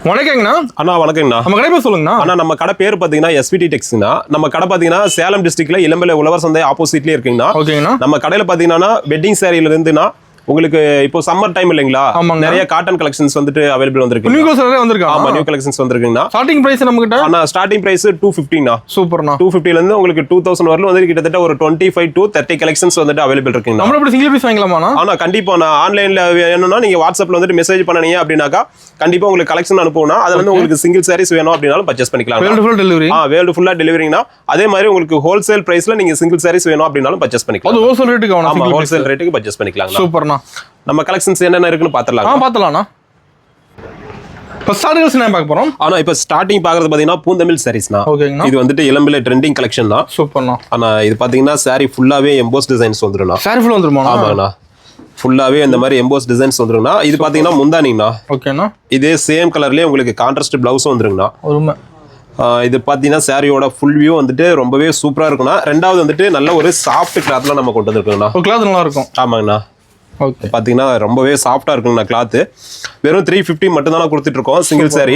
வணக்கங்கண்ணா. அண்ணா வணக்கங்கண்ணா. நம்ம கடை பேர் சொல்லுங்கண்ணா. அண்ணா நம்ம கடை பேர் பார்த்தீங்கன்னா எஸ்பிடி டெக்ஸ்னா. நம்ம கடை பார்த்தீங்கன்னா சேலம் டிஸ்ட்ரிக்ட்ல இளம்பிள்ளை உழவர் சந்தை ஆப்போசிட்லேயே இருக்குங்கண்ணா. ஓகேங்கண்ணா. நம்ம கடையில் பார்த்தீங்கன்னா வெட்டிங் சாரியில இருந்துன்னா உங்களுக்கு இப்போ சம்மர் டைம் இல்லைங்களா, நிறைய காட்டன் கலெக்ஷன்ஸ் வந்துட்டு அவைலபிள் வந்திருக்கு. நியூ கலெக்ஷன்ஸ் வந்திருக்கு. ஆமா, நியூ கலெக்ஷன்ஸ் வந்திருக்குங்கண்ணா. ஸ்டார்டிங் பிரைஸ் நம்ம கிட்ட அண்ணா ஸ்டார்டிங் பிரைஸ் 250ண்ணா. சூப்பர்ண்ணா. 250ல இருந்து உங்களுக்கு 2000 வரலும் வந்து கிட்டத்தட்ட ஒரு 25 to 30 கலெக்ஷன்ஸ் வந்துட்டு அவைலபிள் இருக்குங்கண்ணா. நம்ம எப்படி சிங்கிள் பீஸ் வாங்கலாமாண்ணா? ஆனா கண்டிப்பா நான் ஆன்லைன்ல வேணும்னா நீங்க வாட்ஸ்அப்ல வந்துட்டு மெசேஜ் பண்ணீங்க அப்படின்னாக்கா கண்டிப்பா உங்களுக்கு கலெக்ஷன் அனுப்புவோம்னா அதுல இருந்து உங்களுக்கு சிங்கிள் சாரீஸ் வேணும் அப்படினாலும் பர்ச்சேஸ் பண்ணிக்கலாம். World full delivery. வேர்ல்ட் ஃபுல்லா டெலிவரிங்கண்ணா. அதே மாதிரி உங்களுக்கு ஹோல்சேல் பிரைஸ்ல நீங்க சிங்கிள் சாரீஸ் வேணும் அப்படினாலும் பர்ச்சேஸ் பண்ணிக்கலாம். அது ஹோல்சேல் ரேட்டுக்கு ஆனா. ஆமா, ஹோல்சேல் ரேட்டுக்கு பர்ச்சேஸ் பண்ணிக்கலாம். சூப்பர்ண்ணா. நம்ம கலெக்ஷன்ஸ் என்னென்ன இருக்குன்னு பாத்துறலாம். பாத்துறலாம்ண்ணா. இப்போ ஸ்டார்டிங் என்ன பார்க்க போறோம்? ஆனா இப்போ ஸ்டார்டிங் பாக்குறது பாத்தீங்கன்னா பூந்தமிழ் சாரீஸ்னா. ஓகேங்கண்ணா. இது வந்துட்டு இளம்பிள்ளை ட்ரெண்டிங் கலெக்ஷன் தான். சூப்பர்ண்ணா. ஆனா இது பாத்தீங்கன்னா சாரி ஃபுல்லாவே எம்போஸ் டிசைன்ஸ் வந்துரும்ண்ணா. சாரி ஃபுல்லா வந்துருமா? ஆமாண்ணா, ஃபுல்லாவே இந்த மாதிரி எம்போஸ் டிசைன்ஸ் வந்துருங்கண்ணா. இது பாத்தீங்கன்னா முந்தானிங்கண்ணா. ஓகேண்ணா. இதே சேம் கலர்லயே உங்களுக்கு கான்ட்ராஸ்ட் பிளவுஸும் வந்துருங்கண்ணா. ஒருமை. இது பார்த்தீங்கன்னா சாரியோட ஃபுல் வியூ வந்துட்டு ரொம்பவே சூப்பராக இருக்கும்ண்ணா. ரெண்டாவது வந்துட்டு நல்ல ஒரு சாஃப்ட் கிளாத்ல நம்ம கொண்டு வந்துருக்கோங்கண்ணா. கிளாத் நல்லா இருக்கும். ஆமாங்கண்ணா. ஓகே. பார்த்தீங்கன்னா ரொம்பவே சாஃப்டாக இருக்குங்கண்ணா கிளாத்து. வெறும் 350 மட்டும் தான் கொடுத்துட்ருக்கோம் சிங்கிள் சாரி.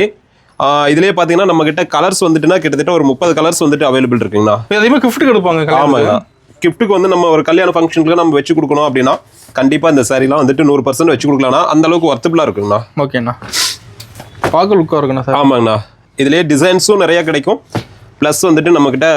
இதுலேயே பார்த்தீங்கன்னா நம்ம கிட்ட கலர்ஸ் வந்துட்டுனா கிட்டத்தட்ட ஒரு 30 கலர்ஸ் வந்துட்டு அவைலபிள் இருக்குங்கண்ணா. அதிகமாக கிஃப்ட்டுக்கு எடுப்பாங்க. ஆமாங்கண்ணா. கிஃப்ட்டுக்கு வந்து நம்ம ஒரு கல்யாண ஃபங்க்ஷனுக்கு நம்ம வச்சு கொடுக்கணும் அப்படின்னா கண்டிப்பாக இந்த சாரிலாம் வந்துட்டு 100% வச்சு கொடுக்கலாம்னா அந்த அளவுக்கு ஒர்த்தபுளாக இருக்குங்கண்ணா. ஓகேண்ணா. பார்க்க லுக்காக இருக்குண்ணா சார். ஆமாங்கண்ணா. இதுலேயே டிசைன்ஸும் நிறைய கிடைக்கும். ப்ளஸ் வந்துட்டு நம்மக்கிட்ட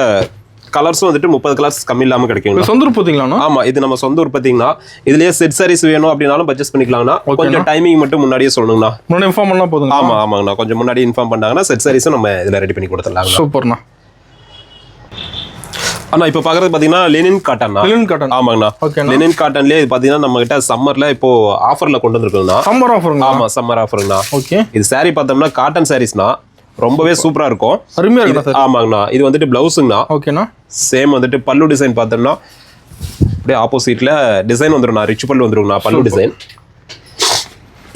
கலர்ஸும் வந்துட்டு 30 கலர்ஸ் கம்மி இல்லாமல் கிடைக்கும். சொந்த உற்பத்திங்களா? ஆமா, இது நம்ம சொந்த உற்பத்திங்கண்ணா. இதுலயே செட் சாரீஸ் வேணும் அப்படின்னாலும் பர்ச்சேஸ் பண்ணிக்கலாம்ண்ணா. கொஞ்சம் டைமிங் மட்டும் முன்னாடியே சொல்லணுங்கண்ணா. முன்னாடி இன்ஃபார்ம் பண்ணா போதும். ஆமா ஆமாங்கண்ணா, கொஞ்சம் முன்னாடி இன்ஃபார்ம் பண்ணாங்கன்னா செட் சாரீஸும் நம்ம இதில் ரெடி பண்ணி கொடுத்துடலாம். சூப்பர்ண்ணா. அண்ணா இப்போ பார்க்குறது பார்த்தீங்கன்னா லெனின் காட்டன். Lenin cotton. ஆமாங்கண்ணா. லெனின் காட்டன்லேயே இது பார்த்தீங்கன்னா நம்ம கிட்ட சம்மர்ல இப்போ ஆஃபர்ல கொண்டு வந்துருக்குங்கண்ணா. சம்மர் ஆஃபருங்களா? ஆமா, சம்மர் ஆஃபருங்கண்ணா. ஓகே. இது சாரி பார்த்தோம்னா காட்டன் சாரீஸ்னா ரொம்பவே சூப்பரா இருக்கும். அருமையா இருக்கு சார். ஆமாங்கண்ணா. இது வந்துட்டு பிளவுஸுங்கண்ணா. ஓகேண்ணா. சேம் வந்துட்டு பல்லு டிசைன் பார்த்தோம்னா அப்படியே ஆப்போசிட்ல டிசைன் வந்துரும்ண்ணா. ரிச் பல்லு வந்துருங்கண்ணா. பல்லு டிசைன்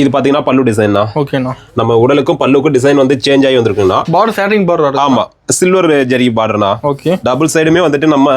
இது பாத்தீங்கன்னா பல்லு டிசைன்னா. ஓகேண்ணா. நம்ம உடலுக்கும் பல்லுக்கும் டிசைன் வந்து சேஞ்ச் ஆகி வந்திருக்குண்ணா. பார்டர் சாட்டிங் பார்டர். ஆமா, சில்வர் ஜெரி பார்டர்னா. ஓகே. டபுள் சைடுமே வந்துட்டு நம்ம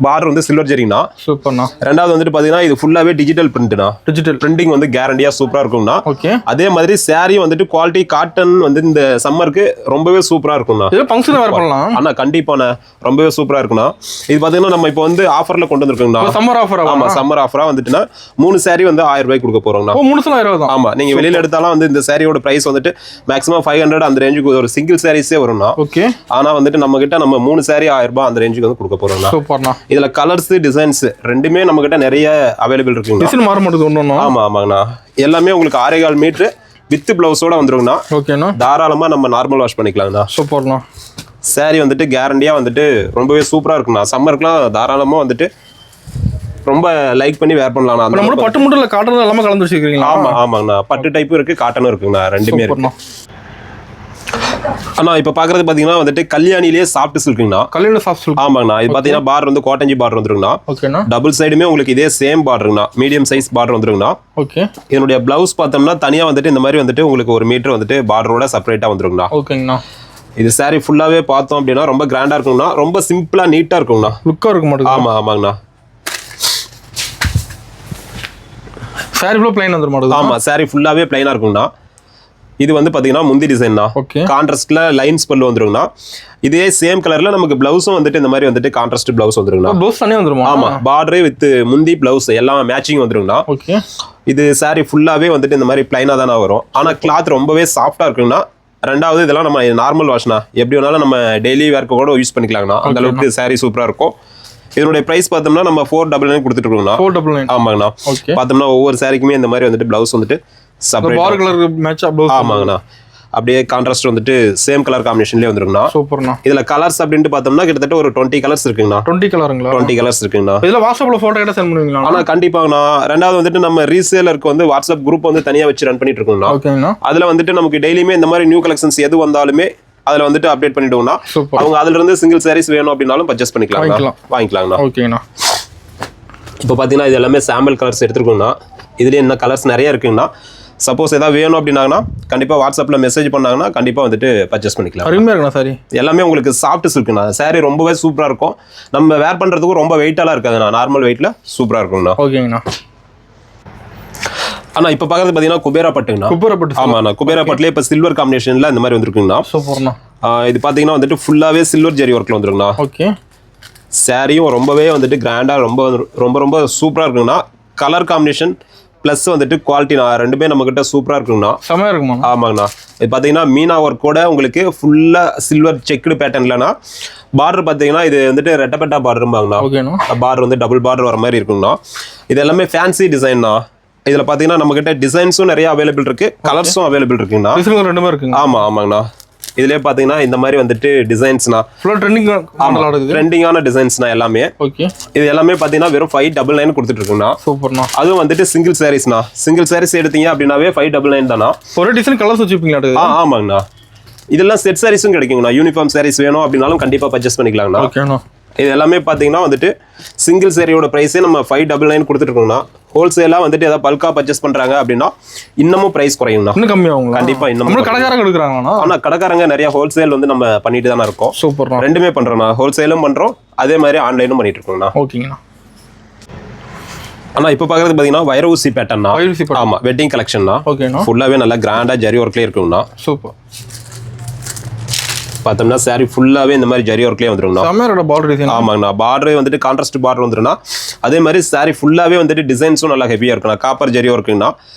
பார்டர் வந்து சில்வர் ஜெரினா. சூப்பர்ண்ணா. ரெண்டாவது வந்துட்டு பாத்தீங்கன்னா இது ஃபுல்லாவே டிஜிட்டல் பிரிண்ட்னா. டிஜிட்டல் பிரிண்டிங் வந்து கேரண்டியா சூப்பரா இருக்கும்னா. ஓகே. அதே மாதிரி சாரி வந்துட்டு குவாலிட்டி காட்டன் வந்து இந்த சம்மருக்கு ரொம்பவே சூப்பரா இருக்கும்னா. இது ஃபங்க்ஷன் வேர் பண்ணலாம். ஆனா கண்டிப்பாண்ணா ரொம்பவே சூப்பரா இருக்கும்னா. இது பாத்தீங்கன்னா நம்ம இப்போ வந்து ஆஃபர்ல கொண்டு வந்திருக்கோம்னா. Summer offer. ஆமா, சம்மர் ஆஃபரா வந்துட்டுனா 3 சாரி வந்து 1000 ரூபாய்க்கு கொடுக்க போறோம்னா. 31000 தான். ஆமா, நீங்க வெளியில எடுத்தாலும் வந்து இந்த சாரியோட பிரைஸ் வந்துட்டு மேக்ஸிமம் 500 அந்த ரேஞ்சுக்கு ஒரு சிங்கிள் சாரீஸே வரும்னா. ஓகே. ஆனா வந்துட்டு நம்ம கிட்ட நம்ம 3 சாரி 1000 ரூபாய் அந்த ரேஞ்சுக்கு வந்து கொடுக்க போறோம்னா. சூப்பர்ண்ணா. இதுல கலர்ஸ் டிசைன்ஸ் ரெண்டுமே நம்ம கிட்ட நிறைய அவைலபிள் இருக்குங்க. டிசைன் மாற மாட்டேங்குது ஒண்ணு. ஆமா ஆமாங்கண்ணா. எல்லாமே உங்களுக்கு 6.25 மீட்டர் வித் பிளவுஸோட வந்துருங்கண்ணா. ஓகேண்ணா. தாராளமா நம்ம நார்மல் வாஷ் பண்ணிக்கலாங்கண்ணா. சூப்பர்ண்ணா. சாரி வந்துட்டு கேரண்டியா வந்துட்டு ரொம்பவே சூப்பரா இருக்குண்ணா. சம்மருக்குலாம் தாராளமா வந்துட்டு ரொம்ப லைக் பண்ணி வேர் பண்ணலாம். நம்ம பட்டு முட்டல காட்டன் எல்லாமே கலந்து வச்சிருக்கீங்களா? ஆமா ஆமாங்கண்ணா. பட்டு டைப்பும் இருக்கு, காட்டனும் இருக்குங்கண்ணா. ரெண்டுமே இருக்கு. அண்ணா இப்போ பாக்குறது பாத்தீங்கன்னா வந்துட்டு கல்யாணிலேயே சாஃப்ட் சில்க்குங்கண்ணா. கல்யாண சாஃப்ட் சில்க். ஆமாங்கண்ணா. இது பாத்தீங்கன்னா பார்டர் வந்து காட்டன்ஜி பார்டர் வந்துருங்கண்ணா. ஓகேண்ணா. டபுள் சைடுமே உங்களுக்கு இதே சேம் பார்டருங்கண்ணா. மீடியம் சைஸ் பார்டர் வந்துருங்கண்ணா. ஓகே. இதனுடைய பிளவுஸ் பார்த்தோம்னா தனியா வந்துட்டு இந்த மாதிரி வந்துட்டு உங்களுக்கு 1 மீட்டர் வந்துட்டு பார்டரோட செப்பரேட்டா வந்துருங்கண்ணா. ஓகேங்கண்ணா. இது சாரி ஃபுல்லாவே பார்த்தோம் அப்படின்னா ரொம்ப கிராண்டா இருக்குங்கண்ணா. ரொம்ப சிம்பிளா நீட்டா இருக்குங்கண்ணா. லுக்கா இருக்க மாட்டேங்குது. ஆமா ஆமாங்கண்ணா. சாரி ஃபுல்லா ப்ளைன் வந்துற மாட்டேங்குது. ஆமா, சாரி ஃபுல்லாவே ப்ளைனா இருக்குங்கண்ணா. இது வந்து பாத்தீங்கன்னா முந்தி டிசைன்னா. ஓகே. கான்ட்ராஸ்ட்ல லைன்ஸ் பல்லு வந்துருங்கண்ணா. இதே சேம் கலர்ல நமக்கு பிளவுஸும் வந்துட்டு இந்த மாதிரி வந்துட்டு கான்ட்ராஸ்ட் பிளவுஸ் வந்துருங்கண்ணா. ப்ளவுஸ் தனியா வந்துருமா? ஆமா, பார்டரே வித் முந்தி பிளவுஸ் எல்லாம் மேட்சிங் வந்துருங்கண்ணா. ஓகே. இது சாரி ஃபுல்லாவே வந்துட்டு இந்த மாதிரி ப்ளைனா தானே வரும். ஆனா கிளாத் ரொம்பவே சாஃப்டா இருக்குங்கண்ணா. ரெண்டாவது இதெல்லாம் நம்ம நார்மல் வாஷ்னா எப்படி வேணாலும் நம்ம டெய்லி வேர்க்கு கூட யூஸ் பண்ணிக்கலாங்கண்ணா. அந்த அளவுக்கு சாரி சூப்பரா இருக்கும். இதனுடைய பிரைஸ் பார்த்தோம்னா நம்ம 499 கொடுத்துட்டு இருக்கோம்னா. 499. ஆமாங்கண்ணா. பார்த்தோம்னா ஒவ்வொரு சாரிக்குமே இந்த மாதிரி வந்துட்டு பிளவுஸ் வந்துட்டு செப்பரேட் பார்டர் கலர் மேட்சா பிளவுஸ். ஆமாங்கண்ணா. அப்படியே கான்ட்ராஸ்ட் வந்துட்டு சேம் கலர் காம்பினேஷன்லயே வந்துருங்கண்ணா. சூப்பர்ண்ணா. இதுல கலர்ஸ் அப்படின்ட்டு பார்த்தோம்னா கிட்டத்தட்ட ஒரு 20 கலர்ஸ் இருக்குங்கண்ணா. 20 கலருங்களா? 20 கலர்ஸ் இருக்குங்கண்ணா. இதுல வாட்ஸ்அப்ல போட்டோ எடுத்து சென்ட் பண்ணுவீங்களா? ஆனா கண்டிப்பாங்கண்ணா. ரெண்டாவது வந்துட்டு நம்ம ரீசேலருக்கு வந்து வாட்ஸ்அப் குரூப் வந்து தனியா வச்சு ரன் பண்ணிட்டு இருக்கோம்னா. ஓகேங்கண்ணா. அதுல வந்துட்டு நமக்கு டெய்லியுமே இந்த மாதிரி நியூ கலெக்ஷன்ஸ் எது வந்தாலுமே அதுல வந்துட்டு அப்டேட் பண்ணிடுவோம்னா அவங்க அதுல இருந்து சிங்கிள் சாரீஸ் வேணும் அப்படின்னாலும் பர்ச்சேஸ் வாங்கிக்கலாங்கண்ணா. ஓகேங்கண்ணா. இப்போ பாத்தீங்கன்னா இது எல்லாமே சாம்பிள் கலர்ஸ் எடுத்துருக்கோம்னா. இதுலயே என்ன கலர்ஸ் நிறைய இருக்குங்கண்ணா. சப்போஸ் ஏதாவது வேணும் அப்படின்னாங்கன்னா கண்டிப்பா வாட்ஸ்அப்ல மெசேஜ் பண்ணாங்கன்னா கண்டிப்பா வந்துட்டு பர்ச்சேஸ் பண்ணிக்கலாம். அருமையா இருக்குண்ணா சாரி. எல்லாமே உங்களுக்கு சாஃப்ட் சில்க்குண்ணா. சாரி ரொம்பவே சூப்பரா இருக்கும். நம்ம வேர் பண்றதுக்கும் ரொம்ப வெயிட்டாலாம் இருக்காதுண்ணா. நார்மல் வெயிட்ல சூப்பரா இருக்குங்கண்ணா. ஓகேங்கண்ணா. ஆனா இப்போ பார்க்கறது பார்த்தீங்கன்னா குபேரா பட்டுங்கண்ணா. குபேரா பட்டு. ஆமாண்ணா, குபேரா பட்டுலேயே இப்போ சில்வர் காம்பினேஷனில் இந்த மாதிரி வந்துருக்குங்கண்ணா. சூப்பர்ண்ணா. இது பார்த்தீங்கன்னா வந்துட்டு ஃபுல்லாகவே சில்வர் ஜெரி ஒர்க்கில் வந்துருங்கண்ணா. ஓகே. சாரியும் ரொம்பவே வந்துட்டு கிராண்டாக ரொம்ப ரொம்ப ரொம்ப சூப்பராக இருக்குங்கண்ணா. கலர் காம்பினேஷன் ப்ளஸ் வந்துட்டு குவாலிட்டிண்ணா ரெண்டுமே நம்மக்கிட்ட சூப்பராக இருக்குங்கண்ணா. செமையாக இருக்குமா? ஆமாங்கண்ணா. இது பார்த்தீங்கன்னா மீனா ஒர்க்கோட உங்களுக்கு ஃபுல்லாக சில்வர் செக்குடு பேட்டர்ன்லண்ணா. பார்டர் பார்த்தீங்கன்னா இது வந்துட்டு ரெட்டப்பட்டா பார்டரும்பாங்கண்ணா. ஓகேண்ணா. பார்டர் வந்து டபுள் பார்டர் வர மாதிரி இருக்குங்கண்ணா. இது எல்லாமே ஃபேன்சி டிசைன்ண்ணா. இதில் பார்த்தீங்கன்னா நம்மக்கிட்ட டிசைன்ஸும் நிறைய அவைலபிள் இருக்கு, கலர்ஸும் அவைலபிள் இருக்குங்கண்ணா. டிசைன் ரெண்டுமே இருக்குங்க. ஆமாங்கண்ணா. இதுலேயே பார்த்தீங்கன்னா இந்த மாதிரி வந்துட்டு டிசைன்ஸ்ண்ணா ட்ரெண்டிங்கான டிசைன்ஸ்ண்ணா எல்லாமே. ஓகே. இது எல்லாமே பார்த்தீங்கன்னா வெறும் 599 கொடுத்துட்டு இருக்குங்கண்ணா. சூப்பர்ண்ணா. அதுவும் வந்துட்டு சிங்கிள் சாரீஸ்ண்ணா. சிங்கிள் சாரீஸ் எடுத்தீங்க அப்படின்னாவே 599 தானா. ஒரு டிசைன் கலர்ஸ் வச்சுப்பீங்களா? ஆமாங்கண்ணா. இதெல்லாம் செட் சாரீஸும் கிடைக்குங்கண்ணா. யூனிஃபார்ம் சாரீஸ் வேணும் அப்படின்னாலும் கண்டிப்பாக பர்ச்சேஸ் பண்ணிக்கலாங்கண்ணா. ஓகேண்ணா. இது எல்லாமே பார்த்தீங்கன்னா வந்துட்டு சிங்கிள் சாரியோட ப்ரைஸே நம்ம 599 கொடுத்துட்டு இருக்கோம்னா. ஹோல்சேலாக வந்துட்டு ஏதாவது பல்காக பர்ச்சேஸ் பண்ணுறாங்க அப்படின்னா இன்னமும் ப்ரைஸ் குறையுங்கண்ணா. இன்னும் கம்மியாகும் கண்டிப்பாக. இன்னும் கடைக்காரங்க எடுக்கிறாங்கண்ணா. ஆனால் கடைக்காரங்க நிறைய ஹோல்சேல் வந்து நம்ம பண்ணிட்டு தானே இருக்கோம். சூப்பர். ரெண்டுமே பண்ணுறோம்ண்ணா. ஹோல்சேலும் பண்ணுறோம், அதே மாதிரி ஆன்லைனும் பண்ணிட்டு இருக்கோங்கண்ணா. ஓகேங்கண்ணா. ஆனால் இப்போ பார்க்குறது பார்த்தீங்கன்னா வைரஊசி பேட்டர்னா. ஆமாம், வெட்டிங் கலெக்ஷன்னா. ஓகேண்ணா. ஃபுல்லாகவே நல்லா கிராண்டாக ஜரி ஒர்க்லேயே இருக்குங்கண்ணா. சூப்பர். பார்த்தோம்னா சாரி ஃபுல்லாகவே இந்த மாதிரி ஜரி ஒர்க்லேயே வந்துருங்கண்ணா. செமையோட பார்டர் டிசைன். ஆமாங்கண்ணா. பார்டரே வந்துட்டு கான்ட்ராஸ்ட் பார்டர் வந்துருண்ணா. அதே மாதிரி சாரி ஃபுல்லாகவே வந்துட்டு டிசைன்ஸும் நல்லா ஹெவியாக இருக்குண்ணா. காப்பர் ஜரி ஒர்க்குங்கண்ணா.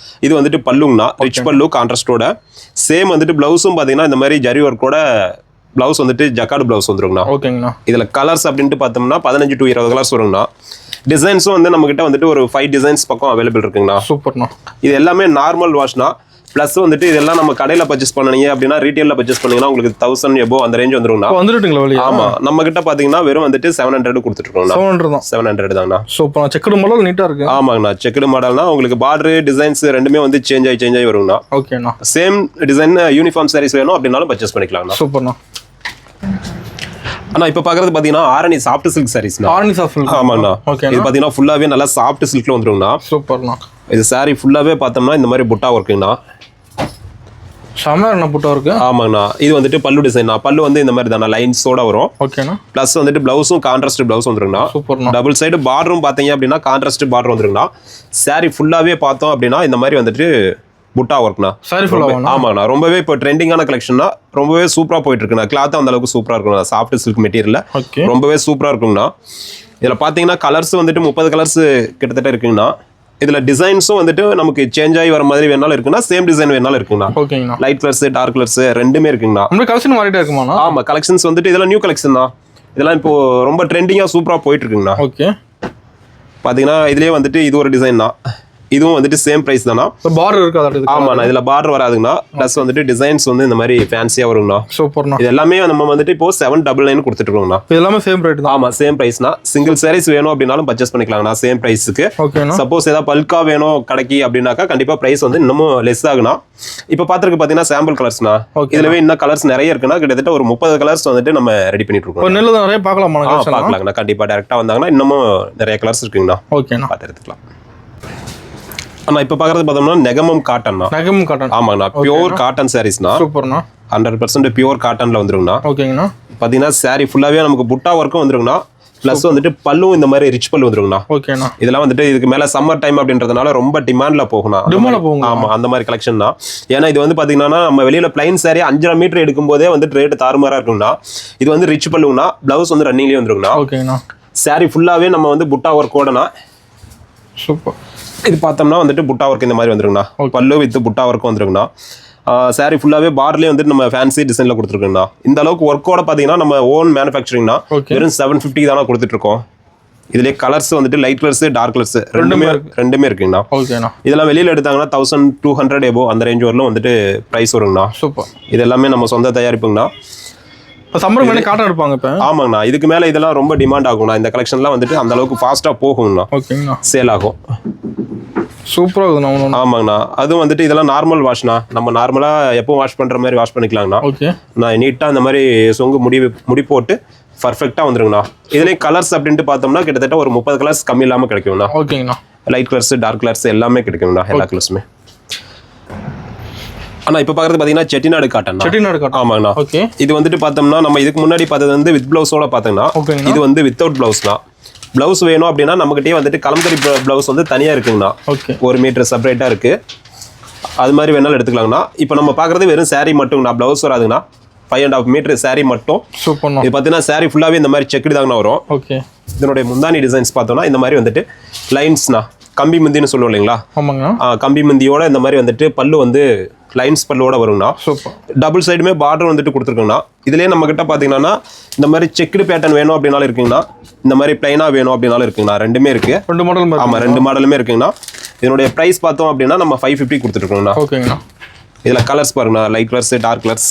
இது வந்துட்டு பல்லுங்கண்ணா, ரிச் பல்லு கான்ட்ராஸ்டோட. சேம் வந்துட்டு ப்ளவுஸும் பார்த்தீங்கன்னா இந்த மாதிரி ஜரி ஒர்க்கோட ப்ளவுஸ் வந்துட்டு ஜக்கார்டு ப்ளவுஸ் வந்துருங்கண்ணா. ஓகேங்கண்ணா. இதில் கலர்ஸ் அப்படின்ட்டு பார்த்தோம்னா 15 to 20 கலர்ஸ் வருங்கண்ணா. டிசைன்ஸும் வந்து நம்மகிட்ட வந்துட்டு ஒரு 5 டிசைன்ஸ் பக்கம் அவைலபிள் இருக்குங்கண்ணா. சூப்பர்ண்ணா. இது எல்லாமே நார்மல் வாஷ்னா. ப்ளஸ் வந்துட்டு இதெல்லாம் நம்ம கடையில் பர்ச்சேஸ் பண்ணீங்க அப்படின்னா ரீட்டெயிலில் பர்ச்சேஸ் பண்ணீங்கன்னா உங்களுக்கு 1000 எபோ அந்த ரேஞ்ச் வந்துருங்கண்ணா. வந்துட்டுங்களா வெளியே? ஆமாம், நம்ம கிட்ட பார்த்தீங்கன்னா வெறும் வந்துட்டு 700 கொடுத்துருக்கோங்கண்ணா. 700 தாங்கண்ணா. சூப்பர். செக்குடு மாடல் நீட்டாக இருக்கு. ஆமாங்கண்ணா. செக்குடு மாடல்னா உங்களுக்கு பார்டர் டிசைன்ஸ் ரெண்டுமே வந்து சேஞ்ச் ஆகி வருங்கண்ணா. ஓகேண்ணா. சேம் டிசைன் யூனிஃபார்ம் சாரீஸ் வேணும் அப்படின்னாலும் பர்ச்சேஸ் பண்ணிக்கலாம்ண்ணா. சூப்பர்ண்ணா. ஆனால் இப்போ பார்க்குறது பார்த்தீங்கன்னா ஆரணி சாஃப்ட் சில்க் சாரீஸ்ண்ணா. Arani soft silk. ஆமாங்கண்ணா. இது பார்த்தீங்கன்னா ஃபுல்லாகவே நல்லா சாஃப்ட் சில்க்ல வந்துருங்கண்ணா. சூப்பர்ண்ணா. இது சாரி ஃபுல்லாகவே பார்த்தோம்னா இந்த மாதிரி புட்டா ஒர்க்குங்கண்ணா. செமையான புட்டா இருக்கு. ஆமாங்கண்ணா. இது வந்துட்டு பல்லு டிசைன். பல்லு வந்து இந்த மாதிரி தானே லைன்ஸோட வரும். ஓகேண்ணா. ப்ளஸ் வந்துட்டு ப்ளவுஸும் கான்ட்ராஸ்ட் ப்ளவுஸ் வந்துருங்கண்ணா. சூப்பர்ண்ணா. டபுள் சைடு பார்டரும் பார்த்தீங்க அப்படின்னா கான்ட்ராஸ்ட் பார்டர் வந்துருங்கண்ணா. சாரி ஃபுல்லாகவே பார்த்தோம் அப்படின்னா இந்த மாதிரி வந்துட்டு புட்டா ஒர்க்ண்ணா. சாரி ஃபுல்லாக. ஆமாங்கண்ணா. ரொம்பவே இப்போ ட்ரெண்டிங்கான கலெக்ஷன்னா ரொம்பவே சூப்பராக போயிட்டு இருக்குண்ணா. கிளாத் அந்த அளவுக்கு சூப்பராக இருக்குண்ணா. சாஃப்ட் சில்க் மெட்டீரியல் ரொம்பவே சூப்பராக இருக்குங்கண்ணா. இதில் பார்த்தீங்கன்னா கலர்ஸ் வந்துட்டு 30 கலர்ஸ் கிட்டத்தட்ட இருக்குங்கண்ணா. இதில் டிசைன்ஸும் வந்துட்டு நமக்கு சேஞ்ச் ஆகி வர மாதிரி வேணாலும் இருக்குன்னா, சேம் டிசைன் வேணாலும் இருக்குங்கண்ணா. ஓகேங்கண்ணா. லைட் கலர்ஸ் டார்க் கலர்ஸ் ரெண்டுமே இருக்குங்கண்ணா. நம்ம கலெக்ஷன் மாறிட்டே இருக்குமாண்ணா? ஆமாம், கலெக்ஷன்ஸ் வந்துட்டு இதெல்லாம் நியூ கலெக்ஷன் தான். இதெல்லாம் இப்போ ரொம்ப ட்ரெண்டிங்காக சூப்பராக போயிட்டு இருக்குங்கண்ணா. ஓகே. பார்த்தீங்கன்னா இதுலேயே வந்துட்டு இது ஒரு டிசைன் தான். இதுவும் வந்துட்டு சேம் பிரைஸ் தானா. பார்டர் இருக்காது? ஆமாண்ணா. இதில் பார்டர் வராதுங்கண்ணா. ப்ளஸ் வந்துட்டு டிசைன்ஸ் வந்து இந்த மாதிரி ஃபேன்சியாக வருங்கண்ணா. சூப்பர்ண்ணா. இது எல்லாமே நம்ம வந்துட்டு இப்போ 799 கொடுத்துட்ருக்கோங்கண்ணா. எல்லாமே சேம் ரேட் தான். ஆமாம், சேம் ப்ரைஸ்னா. சிங்கிள் சாரீஸ் வேணும் அப்படின்னாலும் பர்ச்சேஸ் பண்ணிக்கலாங்கண்ணா சேம் ப்ரைஸுக்கு. ஓகேண்ணா. சப்போஸ் ஏதாவது பல்கா வேணும் கடைக்கு அப்படின்னாக்கா கண்டிப்பாக ப்ரைஸ் வந்து இன்னமும் லெஸ் ஆகுண்ணா. இப்போ பார்த்துருக்கு பார்த்தீங்கன்னா சாம்பிள் கலர்ஸ்ண்ணா. இதுலவே இன்னும் கலர்ஸ் நிறைய இருக்குன்னா கிட்டத்தட்ட ஒரு 30 கலர்ஸ் வந்துட்டு நம்ம ரெடி பண்ணிட்டு இருக்கோம். நெல்ல நிறைய பார்க்கலாமா? பார்க்கலாங்கண்ணா. கண்டிப்பாக டேரெக்டாக வந்தாங்கன்னா இன்னமும் நிறைய கலர்ஸ் இருக்குங்கண்ணா. ஓகேண்ணா. பார்த்து எடுத்துக்கலாம். அண்ணா இப்போ பார்க்குறது பார்த்தோம்னா நெகமம் காட்டன்ண்ணா. நெகமம் காட்டன். ஆமாங்கண்ணா. பியூர் காட்டன் சாரீஸ்ண்ணா. சூப்பர்ண்ணா. 100% பியூர் காட்டனில் வந்துருங்கண்ணா. ஓகேங்கண்ணா. பார்த்தீங்கன்னா சாரி ஃபுல்லாகவே நமக்கு புட்டா ஒர்க்கும் வந்துருங்கண்ணா. ப்ளஸ் வந்துட்டு பல்லும் இந்த மாதிரி ரிச் பல்லு வந்துருங்கண்ணா. ஓகேண்ணா. இதெல்லாம் வந்துட்டு இதுக்கு மேலே சம்மர் டைம் அப்படின்றதுனால ரொம்ப டிமாண்டில் போகணும். ஆமாம், அந்த மாதிரி கலெக்ஷன் தான். ஏன்னா இது வந்து பார்த்தீங்கன்னா நம்ம வெளியில் பிளைன் சாரி 5.5 மீட்டர் எடுக்கும்போதே வந்துட்டு ரேட்டு தாறுமாறாக இருக்குங்கண்ணா. இது வந்து ரிச் பல்லுங்கண்ணா. ப்ளவுஸ் வந்து ரன்னிங்லேயே வந்துருங்கண்ணா. ஓகேங்கண்ணா. சாரி ஃபுல்லாகவே நம்ம வந்து புட்டா ஒர்க் ஓடனா. சூப்பர். இது பார்த்தோம்னா வந்துட்டு புட்டா ஒர்க் இந்த மாதிரி வந்துருங்கண்ணா. பல்லு வித் புட்டா ஒர்க் வந்துருங்கண்ணா. சாரி ஃபுல்லாகவே பார்டர்லேயே வந்துட்டு நம்ம ஃபேன்சி டிசைனில் கொடுத்துருக்கோங்கண்ணா. இந்த அளவுக்கு ஒர்க்கோட பார்த்தீங்கன்னா நம்ம ஓன் மேனுஃபேக்சரிங்னா வெறும் 750 தானே கொடுத்துட்ருக்கோம். இதுலேயே கலர்ஸ் வந்துட்டு லைட் கலர்ஸ் டார்க் கலர்ஸ் ரெண்டுமே இருக்குங்கண்ணா. ஓகேண்ணா. இதெல்லாம் வெளியில் எடுத்தாங்கன்னா 1200 எபோ அந்த ரேஞ்ச் வரலும் வந்துட்டு ப்ரைஸ் வருங்கண்ணா. சூப்பர். இது எல்லாமே நம்ம சொந்த தயாரிப்புங்கண்ணா. சம்மர் மேலே காட்டன் எடுப்பாங்க இப்போ. ஆமாங்கண்ணா. இதுக்கு மேலே இதெல்லாம் ரொம்ப டிமாண்ட் ஆகும்ண்ணா. இந்த கலெக்ஷன்லாம் வந்துட்டு அந்த அளவுக்கு ஃபாஸ்ட்டாக போகுங்கண்ணா. ஓகேங்கண்ணா. சேல் ஆகும். சூப்பராக இருக்குண்ணா. ஆமாங்கண்ணா. அதுவும் வந்துட்டு இதெல்லாம் நார்மல் வாஷ்ண்ணா. நம்ம நார்மலாக எப்போ வாஷ் பண்ணுற மாதிரி வாஷ் பண்ணிக்கலாங்கண்ணா. ஓகே. நான் நீட்டாக இந்த மாதிரி சொங்கு முடி போட்டு பர்ஃபெக்டாக வந்துருங்கண்ணா. இதுலேயே கலர்ஸ் அப்படின்ட்டு பார்த்தோம்னா கிட்டத்தட்ட ஒரு 30 கலர்ஸ் கம்மி இல்லாமல் கிடைக்கும்ண்ணா. ஓகேங்கண்ணா. லைட் கலர்ஸ் டார்க் கலர்ஸ் எல்லாமே கிடைக்கும்ண்ணா. எல்லா கலர்ஸுமே. ஆனால் இப்போ பார்க்குறது பார்த்தீங்கன்னா செட்டிநாடு காட்டன். செட்டிநாடு காட்டன். ஆமாங்கண்ணா. ஓகே. இது வந்துட்டு பார்த்தோம்னா நம்ம இதுக்கு முன்னாடி பார்த்தது வந்து வித் ப்ளவுஸோட பார்த்தோம்னா இது வந்து வித்தவுட் ப்ளவுஸ்னா. ப்ளவுஸ் வேணும் அப்படின்னா நம்மகிட்டயே வந்துட்டு கலம்கரி ப்ளவுஸ் வந்து தனியாக இருக்குங்கண்ணா. ஓகே. 1 மீட்டர் செப்பரேட்டாக இருக்குது. அது மாதிரி வேணாலும் எடுத்துக்கலாங்கண்ணா. இப்போ நம்ம பார்க்குறது வெறும் saree மட்டுங்கண்ணா, ப்ளவுஸ் வராதுங்கண்ணா. 5.5 மீட்டர் saree மட்டும். சூப்பர்ண்ணா. இது பார்த்தீங்கன்னா saree ஃபுல்லாகவே இந்த மாதிரி செக்குடு தாங்கண்ணா வரும். ஓகே. இதனுடைய முந்தானி டிசைன்ஸ் பார்த்தோம்னா இந்த மாதிரி வந்துட்டு லைன்ஸ்ண்ணா, கம்பி முந்தின்னு சொல்லுவோம் இல்லைங்களா? ஆமாங்க. கம்பி முந்தியோட இந்த மாதிரி வந்துட்டு பல்லு வந்து லைன்ஸ் பல்லோட வருங்கண்ணா. சூப்பர். டபுள் சைடுமே பார்டர் வந்துட்டு கொடுத்துருக்குங்கண்ணா. இதுலேயே நம்ம கிட்ட பார்த்தீங்கன்னா இந்த மாதிரி செக்குடு பேட்டர்ன் வேணும் அப்படின்னாலும் இருக்குங்கண்ணா, இந்த மாதிரி பிளைனாக வேணும் அப்படின்னாலும் இருக்குங்கண்ணா. ரெண்டுமே இருக்குது. 2 மாடல். ஆமாம், 2 மாடலுமே இருக்குங்கண்ணா. இதனுடைய ப்ரைஸ் பார்த்தோம் அப்படின்னா நம்ம 550 கொடுத்துருக்கோங்கண்ணா. ஓகேங்கண்ணா. இதில் கலர்ஸ் பாருங்கண்ணா, லைட் கலர்ஸ், டார்க் கலர்ஸ்